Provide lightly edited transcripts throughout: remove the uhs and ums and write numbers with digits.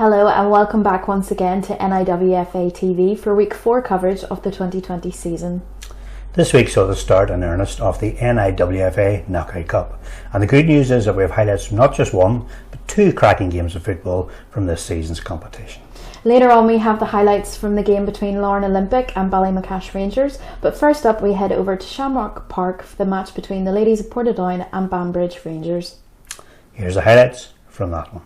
Hello and welcome back once again to NIWFA TV for week 4 coverage of the 2020 season. This week saw the start in earnest of the NIWFA Knockout Cup, and the good news is that we have highlights from not just one but 2 cracking games of football from this season's competition. Later on we have the highlights from the game between Larne Olympic and Ballymacash Rangers, but first up we head over to Shamrock Park for the match between the ladies of Portadown and Banbridge Rangers. Here's the highlights from that one.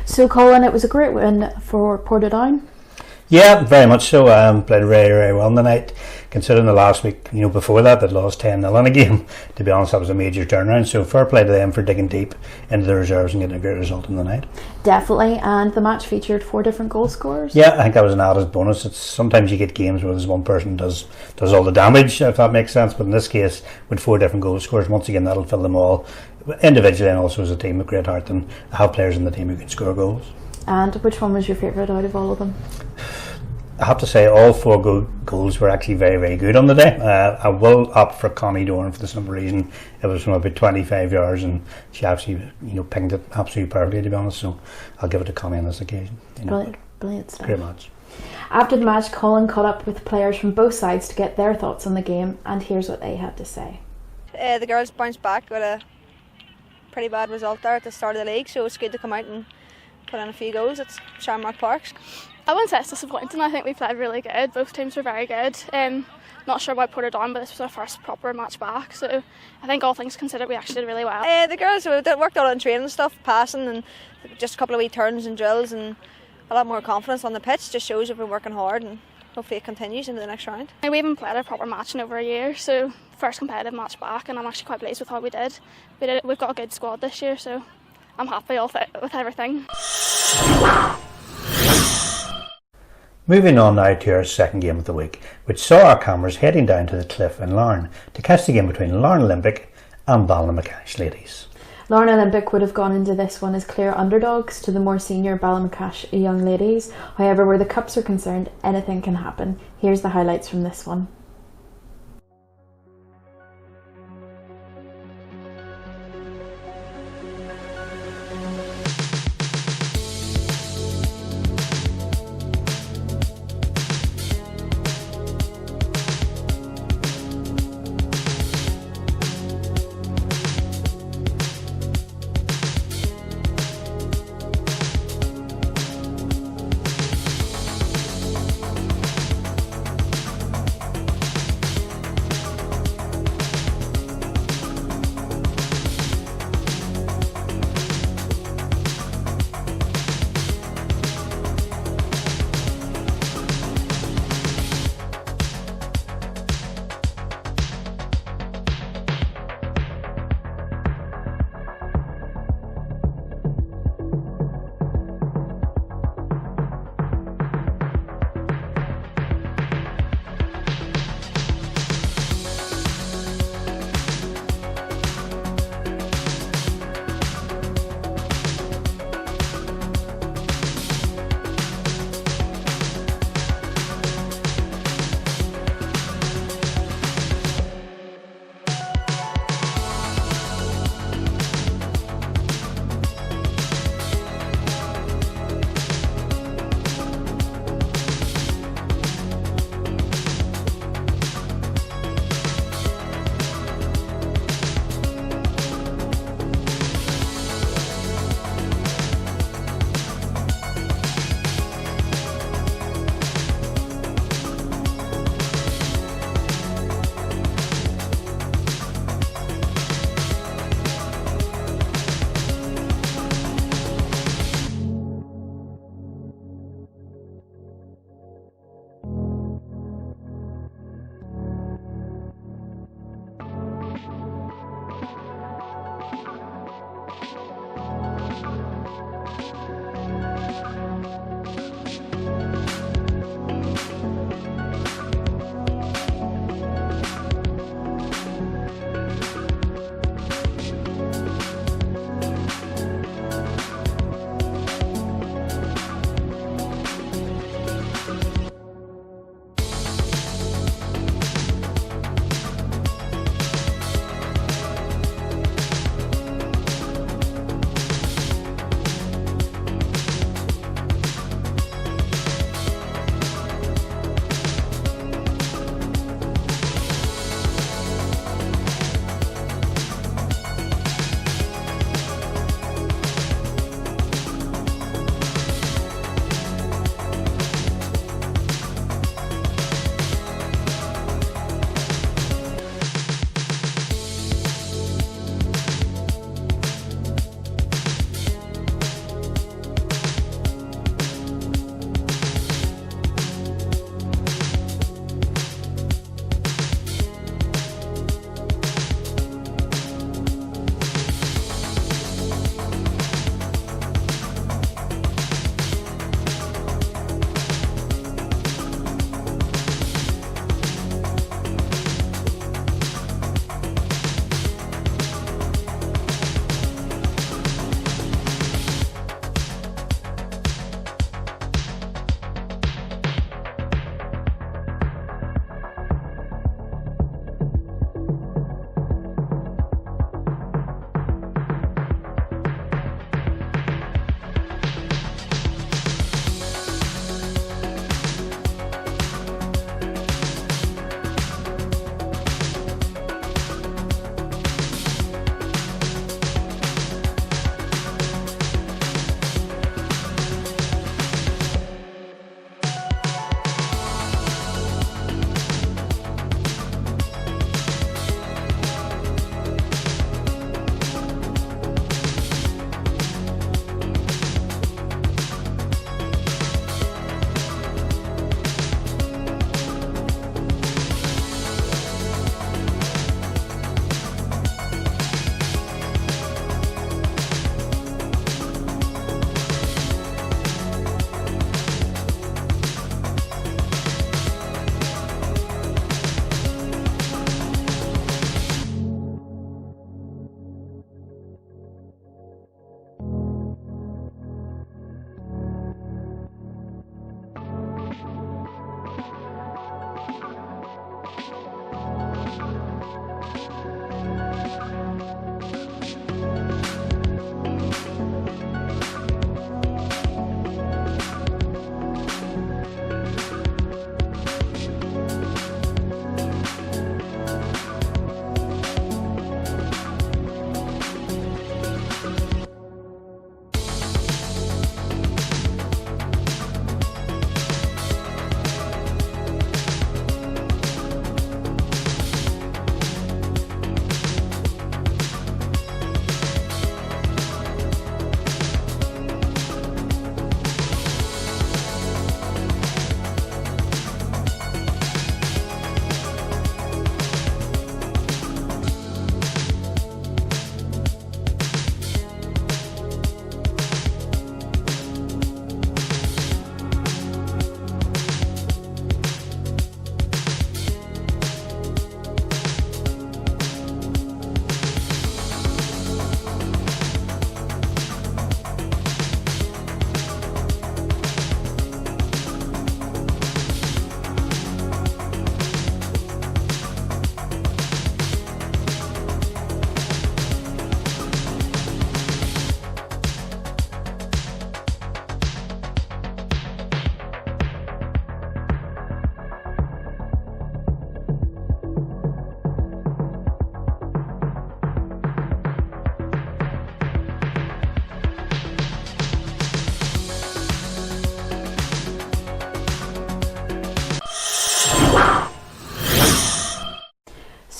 So Colin, it was a great win for Portadown. Yeah, very much so. Played very, very well in the night. Considering the last week, before that, they'd lost 10-0 in a game. To be honest, that was a major turnaround. So fair play to them for digging deep into the reserves and getting a great result in the night. Definitely, and the match featured 4 different goal scorers. Yeah, I think that was an added bonus. Sometimes you get games where there's one person does all the damage, if that makes sense. But in this case, with 4 different goal scorers, once again, that'll fill them all individually and also as a team with great heart, and have players in the team who can score goals. And which one was your favourite out of all of them? I have to say all 4 goals were actually very, very good on the day. I will opt for Connie Dorn for the simple reason it was from about 25 yards and she actually pinged it absolutely perfectly, to be honest. So I'll give it to Connie on this occasion. Brilliant stuff. Great match. After the match, Colin caught up with players from both sides to get their thoughts on the game, and here's what they had to say. The girls bounced back with a pretty bad result there at the start of the league, so it's good to come out and put in a few goals at Shamrock Park. I wouldn't say it's disappointing. I think we played really good. Both teams were very good. Not sure about Portadown, but this was our first proper match back, so I think all things considered we actually did really well. The girls worked all on training and stuff, passing and just a couple of wee turns and drills, and a lot more confidence on the pitch. Just shows we've been working hard, and hopefully it continues into the next round. We haven't played a proper match in over a year, so first competitive match back, and I'm actually quite pleased with how we did. We've got a good squad this year, so I'm happy with everything. Moving on now to our second game of the week, which saw our cameras heading down to the cliff in Larne to catch the game between Larne Olympic and Ballymacash Ladies. Larne Olympic would have gone into this one as clear underdogs to the more senior Ballymacash young ladies. However, where the cups are concerned, anything can happen. Here's the highlights from this one.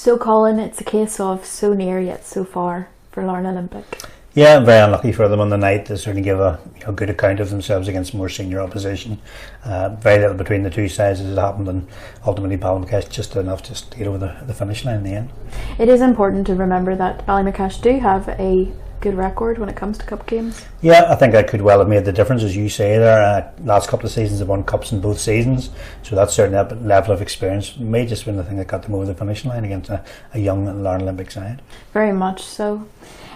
So Colin, it's a case of so near yet so far for Larne Olympic. Yeah, very unlucky for them on the night to certainly give a good account of themselves against more senior opposition. Very little between the two sides as it happened, and ultimately Ballymacash just enough just to get over the finish line in the end. It is important to remember that Ballymacash do have a good record when it comes to cup games. Yeah, I think that could well have made the difference, as you say there. Last couple of seasons have won cups in both seasons, so that's certainly a level of experience may just been the thing that got them over the finish line against a young Larne Olympic side. Very much so.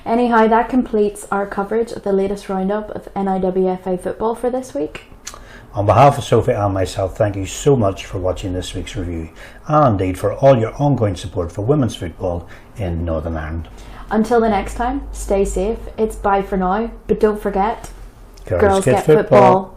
Anyhow, that completes our coverage of the latest roundup of NIWFA football for this week. On behalf of Sophie and myself, thank you so much for watching this week's review, and indeed for all your ongoing support for women's football in Northern Ireland. Until the next time, stay safe. It's bye for now, but don't forget, Girls get football.